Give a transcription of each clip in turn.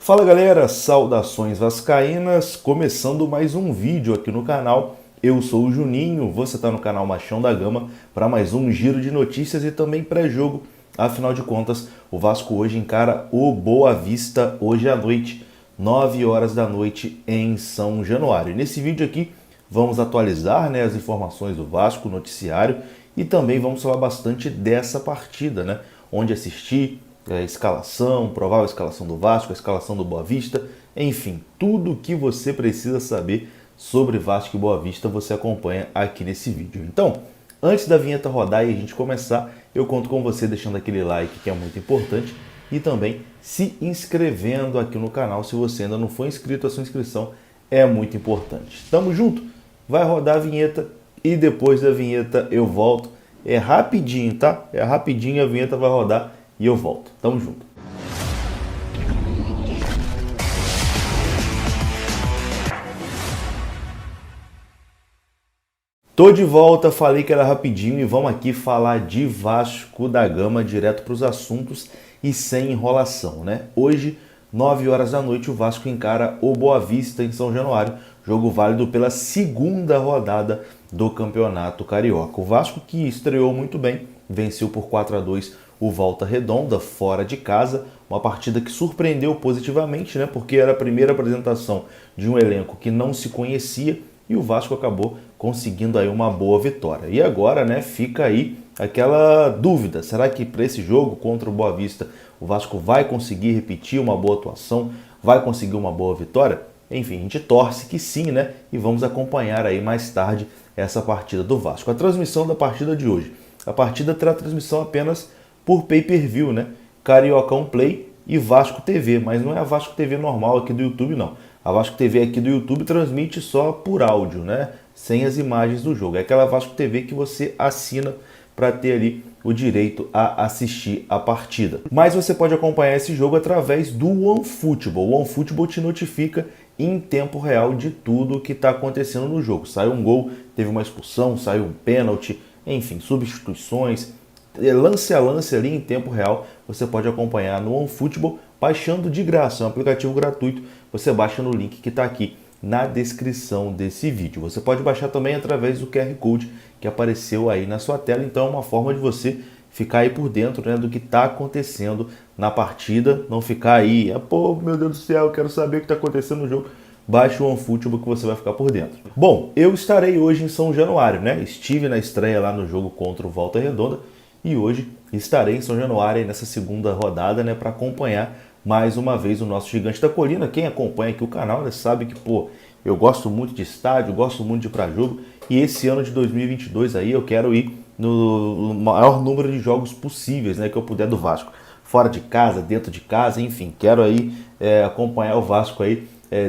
Fala galera, saudações vascaínas, começando mais um vídeo aqui no canal. Eu sou o Juninho, você está no canal Machão da Gama para mais um giro de notícias e também pré-jogo. Afinal de contas, o Vasco hoje encara o Boa Vista hoje à noite, 9 horas da noite em São Januário. E nesse vídeo aqui vamos atualizar as informações do Vasco, o noticiário, e também vamos falar bastante dessa partida, onde assistir, escalação, provável escalação do Vasco, a escalação do Boa Vista, enfim, tudo o que você precisa saber sobre Vasco e Boa Vista você acompanha aqui nesse vídeo. Então, antes da vinheta rodar e a gente começar, eu conto com você deixando aquele like que é muito importante e também se inscrevendo aqui no canal se você ainda não for inscrito, a sua inscrição é muito importante. Tamo junto? Vai rodar a vinheta e depois da vinheta eu volto. É rapidinho, tá? É rapidinho, a vinheta vai rodar e eu volto. Tamo junto. Tô de volta, falei que era rapidinho e vamos aqui falar de Vasco da Gama direto para os assuntos e sem enrolação, Hoje, 9 horas da noite, o Vasco encara o Boa Vista em São Januário, jogo válido pela segunda rodada do Campeonato Carioca. O Vasco, que estreou muito bem, venceu por 4-2 o Volta Redonda, fora de casa, uma partida que surpreendeu positivamente, porque era a primeira apresentação de um elenco que não se conhecia e o Vasco acabou conseguindo aí uma boa vitória. E agora, fica aí aquela dúvida, será que para esse jogo contra o Boa Vista o Vasco vai conseguir repetir uma boa atuação, vai conseguir uma boa vitória? Enfim, a gente torce que sim, e vamos acompanhar aí mais tarde essa partida do Vasco. A transmissão da partida de hoje, a partida terá transmissão apenas por pay-per-view, Cariocão Play e Vasco TV, mas não é a Vasco TV normal aqui do YouTube, não. A Vasco TV aqui do YouTube transmite só por áudio, sem as imagens do jogo. É aquela Vasco TV que você assina para ter ali o direito a assistir a partida. Mas você pode acompanhar esse jogo através do OneFootball. O OneFootball te notifica em tempo real de tudo que está acontecendo no jogo. Saiu um gol, teve uma expulsão, saiu um pênalti, enfim, substituições, lance a lance ali em tempo real, você pode acompanhar no OneFootball, baixando de graça, é um aplicativo gratuito, você baixa no link que está aqui na descrição desse vídeo. Você pode baixar também através do QR Code que apareceu aí na sua tela, então é uma forma de você ficar aí por dentro do que está acontecendo na partida, não ficar aí, pô, meu Deus do céu, eu quero saber o que está acontecendo no jogo. Baixe o OneFootball que você vai ficar por dentro. Bom, eu estarei hoje em São Januário, Estive na estreia lá no jogo contra o Volta Redonda, e hoje estarei em São Januário nessa segunda rodada, para acompanhar mais uma vez o nosso Gigante da Colina. Quem acompanha aqui o canal sabe que, eu gosto muito de estádio, gosto muito de ir para jogo, e esse ano de 2022 aí eu quero ir no maior número de jogos possíveis, que eu puder do Vasco. Fora de casa, dentro de casa, enfim, quero aí acompanhar o Vasco aí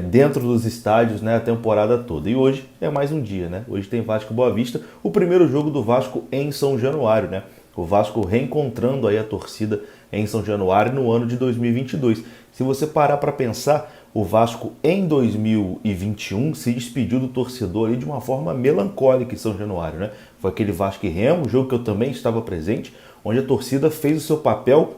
dentro dos estádios, a temporada toda. E hoje é mais um dia, Hoje tem Vasco e Boa Vista, o primeiro jogo do Vasco em São Januário, O Vasco reencontrando aí a torcida em São Januário no ano de 2022. Se você parar para pensar, o Vasco em 2021 se despediu do torcedor ali de uma forma melancólica em São Januário, Foi aquele Vasco e Remo, jogo que eu também estava presente, onde a torcida fez o seu papel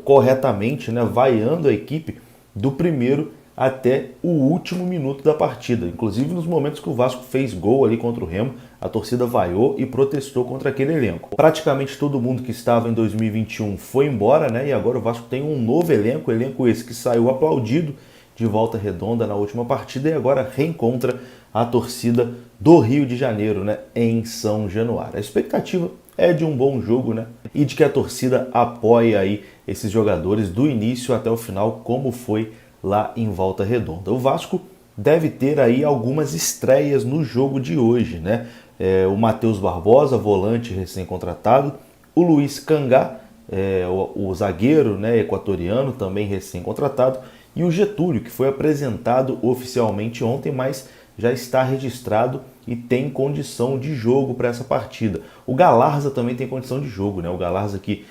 corretamente, vaiando a equipe do primeiro até o último minuto da partida. Inclusive nos momentos que o Vasco fez gol ali contra o Remo, a torcida vaiou e protestou contra aquele elenco. Praticamente todo mundo que estava em 2021 foi embora, e agora o Vasco tem um novo elenco esse que saiu aplaudido de Volta Redonda na última partida e agora reencontra a torcida do Rio de Janeiro, em São Januário. A expectativa é de um bom jogo, e de que a torcida apoie aí esses jogadores do início até o final, como foi lá em Volta Redonda. O Vasco deve ter aí algumas estreias no jogo de hoje, O Matheus Barbosa, volante recém-contratado, o Luiz Cangá, o zagueiro equatoriano, também recém-contratado, e o Getúlio, que foi apresentado oficialmente ontem, mas já está registrado e tem condição de jogo para essa partida. O Galarza também tem condição de jogo, O Galarza que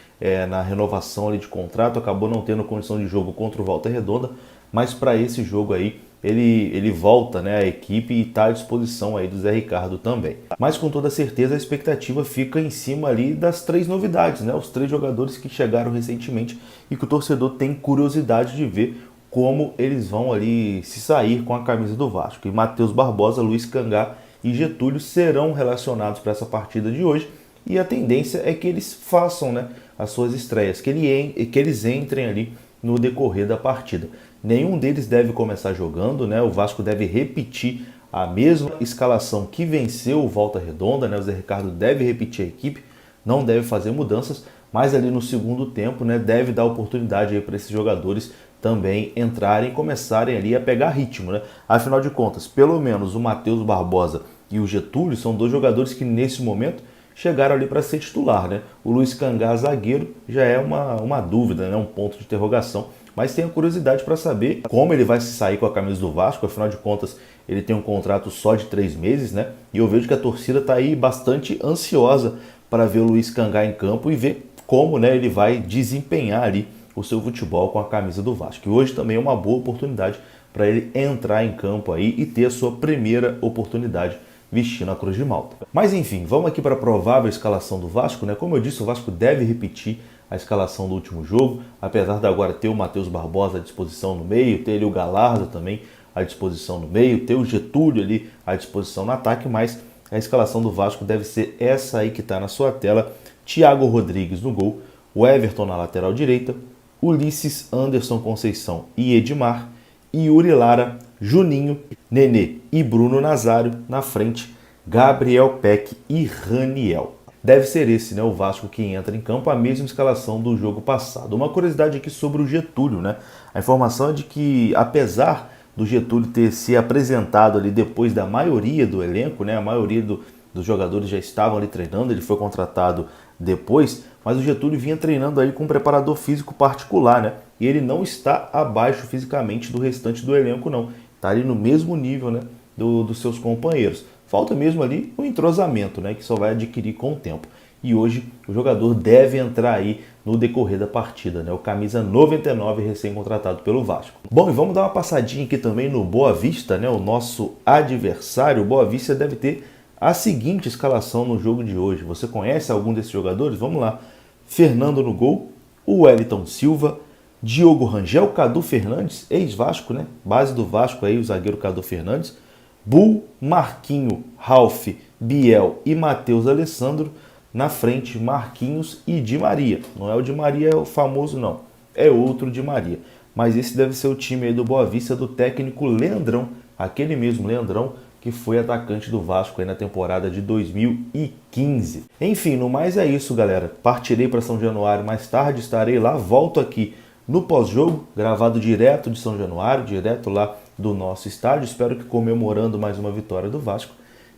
na renovação ali de contrato acabou não tendo condição de jogo contra o Volta Redonda, mas para esse jogo aí ele volta à equipe e está à disposição aí do Zé Ricardo também. Mas com toda certeza a expectativa fica em cima ali das três novidades, Os três jogadores que chegaram recentemente e que o torcedor tem curiosidade de ver como eles vão ali se sair com a camisa do Vasco. E Matheus Barbosa, Luiz Cangá e Getúlio serão relacionados para essa partida de hoje. E a tendência é que eles façam, né, as suas estreias, que eles entrem ali no decorrer da partida. Nenhum deles deve começar jogando, né? O Vasco deve repetir a mesma escalação que venceu o Volta Redonda, né? O Zé Ricardo deve repetir a equipe, não deve fazer mudanças, mas ali no segundo tempo, né, deve dar oportunidade para esses jogadores também entrarem e começarem ali a pegar ritmo, né? Afinal de contas, pelo menos o Matheus Barbosa e o Getúlio são dois jogadores que nesse momento chegaram ali para ser titular, né? O Luiz Cangá, zagueiro, já é uma dúvida, né? Um ponto de interrogação, mas tenho curiosidade para saber como ele vai se sair com a camisa do Vasco. Afinal de contas, ele tem um contrato só de 3 meses, né? E eu vejo que a torcida está aí bastante ansiosa para ver o Luiz Cangá em campo e ver como, né, ele vai desempenhar ali o seu futebol com a camisa do Vasco. E hoje também é uma boa oportunidade para ele entrar em campo aí e ter a sua primeira oportunidade vestindo a Cruz de Malta. Mas enfim, vamos aqui para a provável escalação do Vasco, né? Como eu disse, o Vasco deve repetir a escalação do último jogo, apesar de agora ter o Matheus Barbosa à disposição no meio, ter ali o Galardo também à disposição no meio, ter o Getúlio ali à disposição no ataque, mas a escalação do Vasco deve ser essa aí que está na sua tela: Thiago Rodrigues no gol, o Everton na lateral direita, Ulisses, Anderson Conceição e Edmar, e Yuri Lara, Juninho, Nenê e Bruno Nazário na frente, Gabriel Peck e Raniel. Deve ser esse, né, o Vasco que entra em campo, a mesma escalação do jogo passado. Uma curiosidade aqui sobre o Getúlio, né? A informação é de que, apesar do Getúlio ter se apresentado ali depois da maioria do elenco, né? A maioria dos jogadores já estavam ali treinando, ele foi contratado depois, mas o Getúlio vinha treinando aí com um preparador físico particular, né? E ele não está abaixo fisicamente do restante do elenco, não. Está ali no mesmo nível, né, dos seus companheiros. Falta mesmo ali o entrosamento, né, que só vai adquirir com o tempo. E hoje o jogador deve entrar aí no decorrer da partida, né? O camisa 99 recém-contratado pelo Vasco. Bom, e vamos dar uma passadinha aqui também no Boa Vista, né? O nosso adversário. O Boa Vista deve ter a seguinte escalação no jogo de hoje. Você conhece algum desses jogadores? Vamos lá. Fernando no gol, o Wellington Silva, Diogo Rangel, Cadu Fernandes, ex-Vasco, né? Base do Vasco aí, o zagueiro Cadu Fernandes, Bull, Marquinho, Ralf, Biel e Matheus Alessandro. Na frente, Marquinhos e Di Maria. Não é o Di Maria o famoso, não. É outro Di Maria. Mas esse deve ser o time aí do Boa Vista, do técnico Leandrão. Aquele mesmo Leandrão que foi atacante do Vasco aí na temporada de 2015. Enfim, no mais é isso, galera. Partirei para São Januário mais tarde, estarei lá. Volto aqui no pós-jogo, gravado direto de São Januário, direto lá do nosso estádio. Espero que comemorando mais uma vitória do Vasco.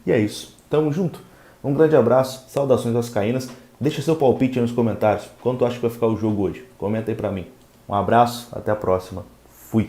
E é isso. Tamo junto. Um grande abraço, saudações vascaínas. Deixa seu palpite aí nos comentários. Quanto acha que vai ficar o jogo hoje? Comenta aí pra mim. Um abraço, até a próxima. Fui.